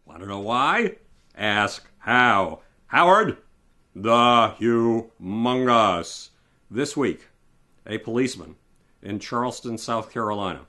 Want to know why? Ask how. Howard, the humongous. This week, a policeman in Charleston, South Carolina,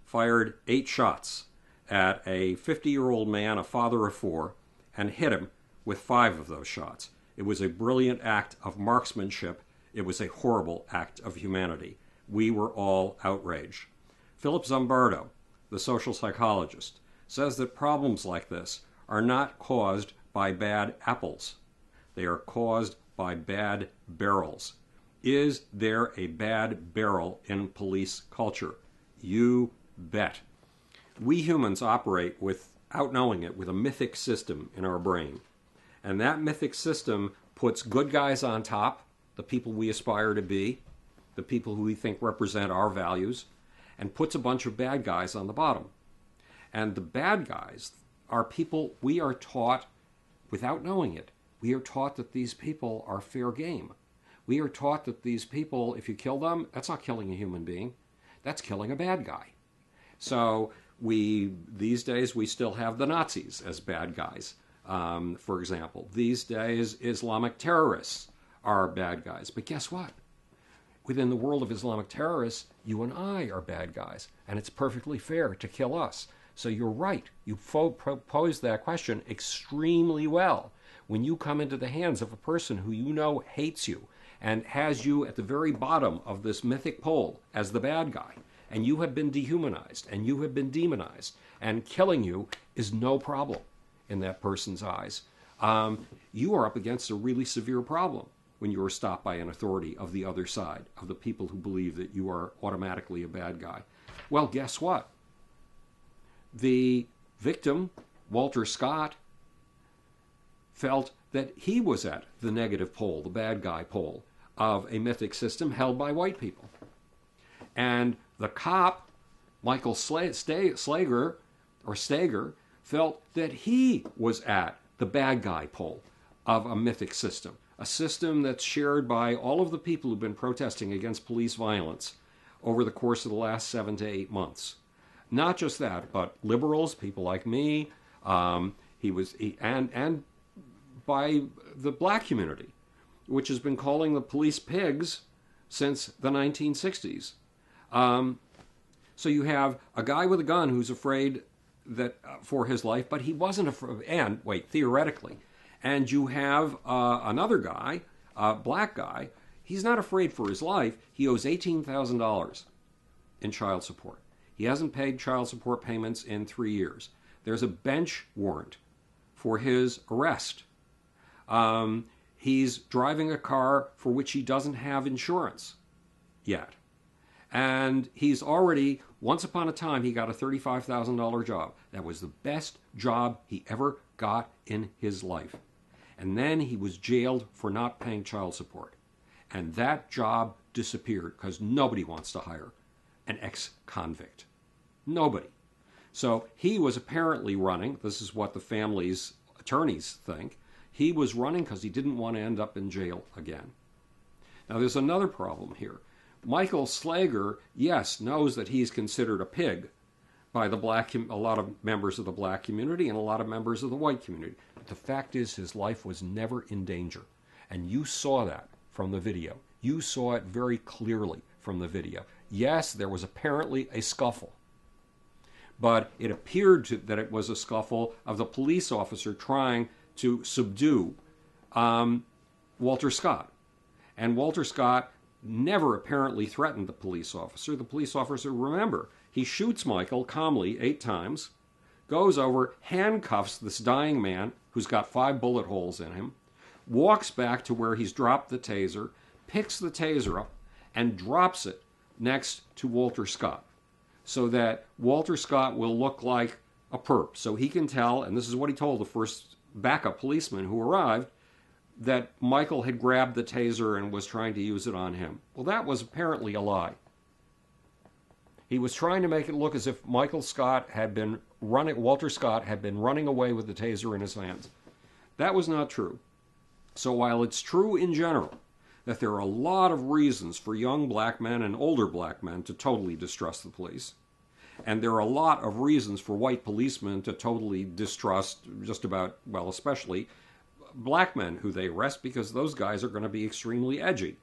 fired 8 shots at a 50-year-old man, a father of 4, and hit him with 5 of those shots. It was a brilliant act of marksmanship. It was a horrible act of humanity. We were all outraged. Philip Zimbardo, the social psychologist, says that problems like this are not caused by bad apples. They are caused by bad barrels. Is there a bad barrel in police culture? You bet. We humans operate, without knowing it, with a mythic system in our brain. And that mythic system puts good guys on top, the people we aspire to be, the people who we think represent our values, and puts a bunch of bad guys on the bottom. And the bad guys are people we are taught, without knowing it, we are taught that these people are fair game. We are taught that these people, if you kill them, that's not killing a human being. That's killing a bad guy. So these days, we still have the Nazis as bad guys, for example. These days, Islamic terrorists are bad guys. But guess what? Within the world of Islamic terrorists, you and I are bad guys, and it's perfectly fair to kill us. So you're right. You posed that question extremely well. When you come into the hands of a person who you know hates you and has you at the very bottom of this mythic pole as the bad guy, and you have been dehumanized and you have been demonized, and killing you is no problem in that person's eyes, you are up against a really severe problem when you are stopped by an authority of the other side, of the people who believe that you are automatically a bad guy. Well, guess what? The victim, Walter Scott, felt that he was at the negative pole, the bad guy pole, of a mythic system held by white people. And the cop, Michael Stager, felt that he was at the bad guy pole of a mythic system, a system that's shared by all of the people who've been protesting against police violence over the course of the last 7 to 8 months. Not just that, but liberals, people like me, and by the black community, which has been calling the police pigs since the 1960s. So you have a guy with a gun who's afraid that for his life, but he wasn't afraid, theoretically. And you have another guy, a black guy, he's not afraid for his life. He owes $18,000 in child support. He hasn't paid child support payments in 3 years. There's a bench warrant for his arrest. He's driving a car for which he doesn't have insurance yet. And he's already, once upon a time, he got a $35,000 job. That was the best job he ever got in his life. And then he was jailed for not paying child support. And that job disappeared because nobody wants to hire an ex-convict. Nobody. So he was apparently running, this is what the family's attorneys think, he was running because he didn't want to end up in jail again. Now there's another problem here. Michael Slager, yes, knows that he's considered a pig by a lot of members of the black community and a lot of members of the white community. But the fact is his life was never in danger. And you saw that from the video. You saw it very clearly from the video. Yes, there was apparently a scuffle. But it appeared that it was a scuffle of the police officer trying to subdue Walter Scott. And Walter Scott never apparently threatened the police officer. The police officer, remember, he shoots Michael calmly 8 times, goes over, handcuffs this dying man who's got 5 bullet holes in him, walks back to where he's dropped the taser, picks the taser up, and drops it next to Walter Scott, so that Walter Scott will look like a perp. So he can tell, and this is what he told the first backup policeman who arrived, that Michael had grabbed the taser and was trying to use it on him. Well, that was apparently a lie. He was trying to make it look as if Walter Scott had been running away with the taser in his hands. That was not true. So while it's true in general that there are a lot of reasons for young black men and older black men to totally distrust the police, And there are a lot of reasons for white policemen to totally distrust just about, well, especially black men who they arrest, because those guys are going to be extremely edgy.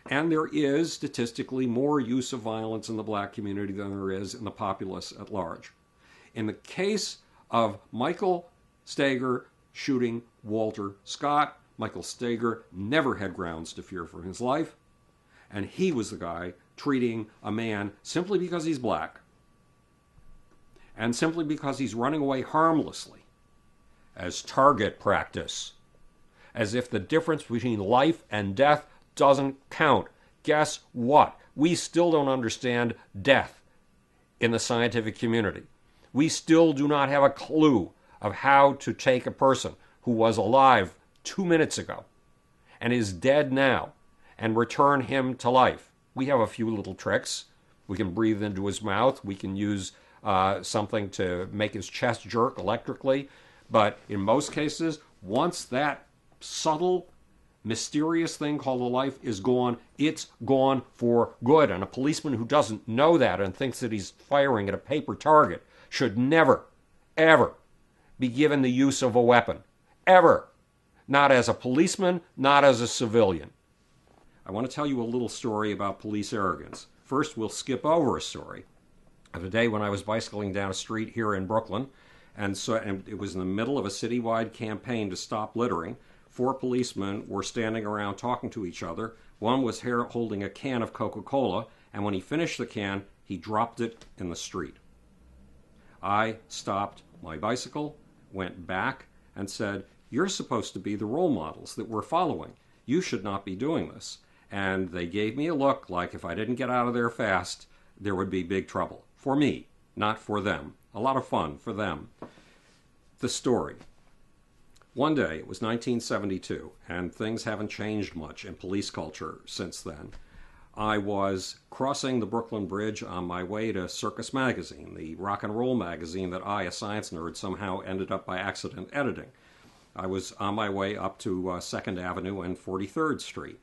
And there is statistically more use of violence in the black community than there is in the populace at large. In the case of Michael Steger shooting Walter Scott, Michael Steger never had grounds to fear for his life, and he was the guy treating a man simply because he's black and simply because he's running away harmlessly as target practice, as if the difference between life and death doesn't count. Guess what? We still don't understand death in the scientific community. We still do not have a clue of how to take a person who was alive 2 minutes ago and is dead now and return him to life. We have a few little tricks. We can breathe into his mouth. We can use something to make his chest jerk electrically. But in most cases, once that subtle, mysterious thing called a life is gone, it's gone for good. And a policeman who doesn't know that and thinks that he's firing at a paper target should never, ever be given the use of a weapon. Ever. Not as a policeman, not as a civilian. I want to tell you a little story about police arrogance. First, we'll skip over a story of a day when I was bicycling down a street here in Brooklyn, and it was in the middle of a citywide campaign to stop littering. 4 policemen were standing around talking to each other. One was holding a can of Coca-Cola, and when he finished the can, he dropped it in the street. I stopped my bicycle, went back, and said, "You're supposed to be the role models that we're following. You should not be doing this." And they gave me a look like if I didn't get out of there fast, there would be big trouble. For me, not for them. A lot of fun for them. The story. One day, it was 1972, and things haven't changed much in police culture since then. I was crossing the Brooklyn Bridge on my way to Circus Magazine, the rock and roll magazine that I, a science nerd, somehow ended up by accident editing. I was on my way up to 2nd Avenue and 43rd Street.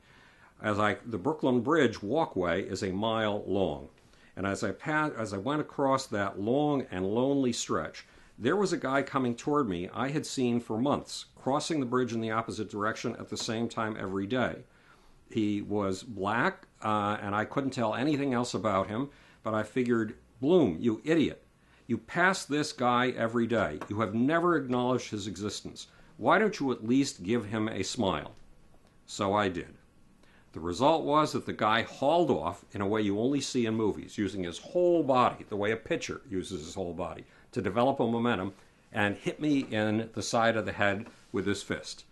The Brooklyn Bridge walkway is a mile long. And as I went across that long and lonely stretch, there was a guy coming toward me I had seen for months, crossing the bridge in the opposite direction at the same time every day. He was black, and I couldn't tell anything else about him, but I figured, Bloom, you idiot. You pass this guy every day. You have never acknowledged his existence. Why don't you at least give him a smile? So I did. The result was that the guy hauled off in a way you only see in movies, using his whole body, the way a pitcher uses his whole body, to develop a momentum, and hit me in the side of the head with his fist.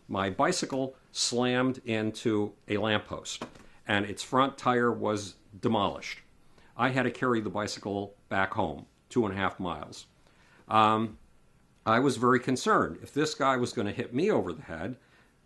My bicycle slammed into a lamppost, and its front tire was demolished. I had to carry the bicycle back home, 2.5 miles. I was very concerned. If this guy was going to hit me over the head,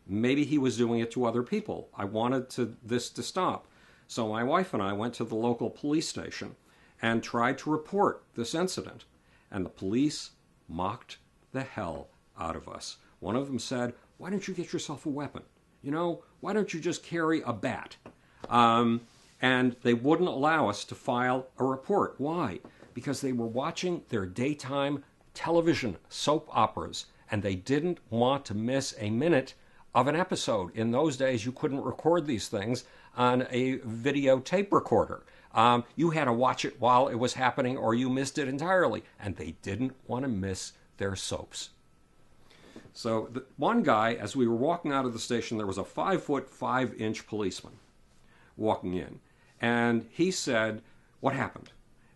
maybe he was doing it to other people. I wanted this to stop. So my wife and I went to the local police station and tried to report this incident. And the police mocked the hell out of us. One of them said, "Why don't you get yourself a weapon? Why don't you just carry a bat?" And they wouldn't allow us to file a report. Why? Because they were watching their daytime television soap operas, and they didn't want to miss a minute of an episode. In those days, you couldn't record these things on a videotape recorder. You had to watch it while it was happening, or you missed it entirely. And they didn't want to miss their soaps. So one guy, as we were walking out of the station, there was a 5-foot, 5-inch policeman walking in. And he said, "What happened?"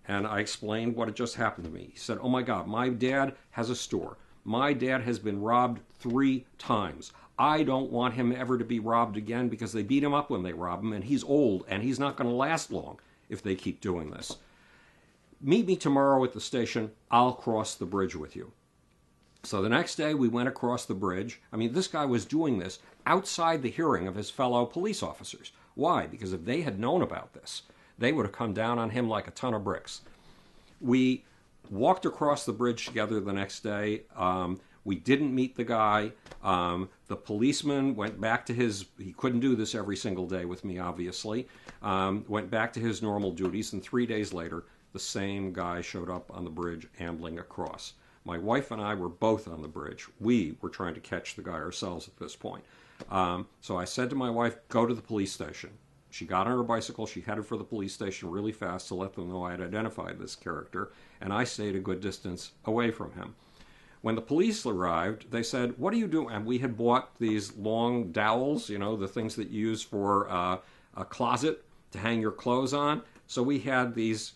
And I explained what had just happened to me. He said, "Oh my God, my dad has a store. My dad has been robbed 3 times. I don't want him ever to be robbed again because they beat him up when they rob him, and he's old, and he's not going to last long if they keep doing this. Meet me tomorrow at the station. I'll cross the bridge with you." So the next day we went across the bridge. I mean, this guy was doing this outside the hearing of his fellow police officers. Why? Because if they had known about this, they would have come down on him like a ton of bricks. We walked across the bridge together the next day. We didn't meet the guy. The policeman went back to he couldn't do this every single day with me, obviously, went back to his normal duties, and 3 days later, the same guy showed up on the bridge ambling across. My wife and I were both on the bridge. We were trying to catch the guy ourselves at this point. So I said to my wife, go to the police station. She got on her bicycle. She headed for the police station really fast to let them know I had identified this character, and I stayed a good distance away from him. When the police arrived, they said, what are you doing? And we had bought these long dowels, you know, the things that you use for a closet to hang your clothes on. So we had these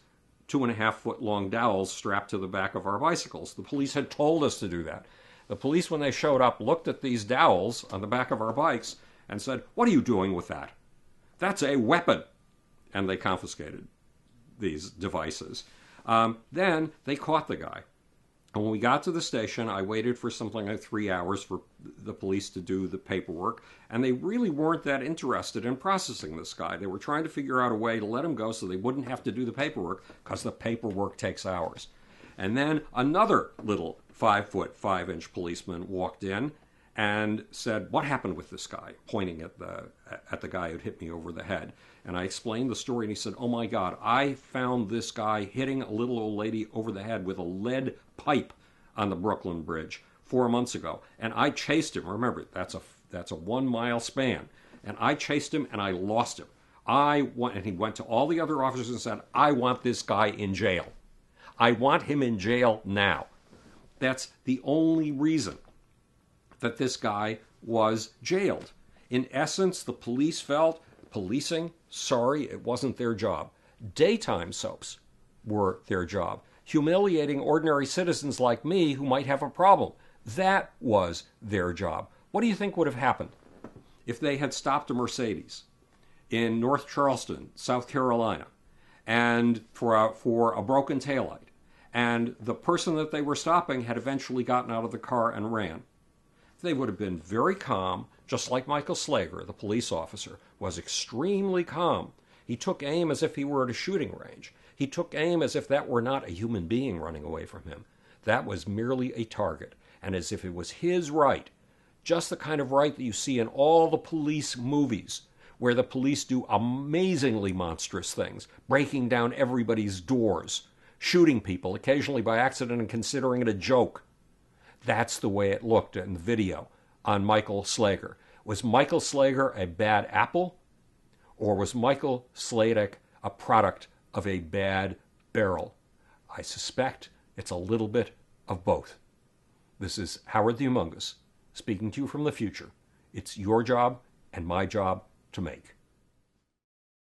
2.5-foot long dowels strapped to the back of our bicycles. The police had told us to do that. The police, when they showed up, looked at these dowels on the back of our bikes and said, what are you doing with that? That's a weapon. And they confiscated these devices. Then they caught the guy. And when we got to the station, I waited for something like 3 hours for the police to do the paperwork, and they really weren't that interested in processing this guy. They were trying to figure out a way to let him go so they wouldn't have to do the paperwork, because the paperwork takes hours. And then another little 5-foot, 5-inch policeman walked in and said, what happened with this guy? Pointing at the guy who'd hit me over the head. And I explained the story, and he said, oh my God, I found this guy hitting a little old lady over the head with a lead pipe on the Brooklyn Bridge 4 months ago. And I chased him. Remember, that's a 1-mile span. And I chased him, and I lost him. And he went to all the other officers and said, I want this guy in jail. I want him in jail now. That's the only reason that this guy was jailed. In essence, the police felt, policing, sorry, it wasn't their job. Daytime soaps were their job. Humiliating ordinary citizens like me who might have a problem, that was their job. What do you think would have happened if they had stopped a Mercedes in North Charleston, South Carolina, and for a broken taillight, and the person that they were stopping had eventually gotten out of the car and ran? They would have been very calm, just like Michael Slager, the police officer, was extremely calm. He took aim as if he were at a shooting range. He took aim as if that were not a human being running away from him. That was merely a target, and as if it was his right, just the kind of right that you see in all the police movies, where the police do amazingly monstrous things, breaking down everybody's doors, shooting people, occasionally by accident and considering it a joke. That's the way it looked in the video on Michael Slager. Was Michael Slager a bad apple? Or was Michael Slager a product of a bad barrel? I suspect it's a little bit of both. This is Howard the Humongous, speaking to you from the future. It's your job and my job to make.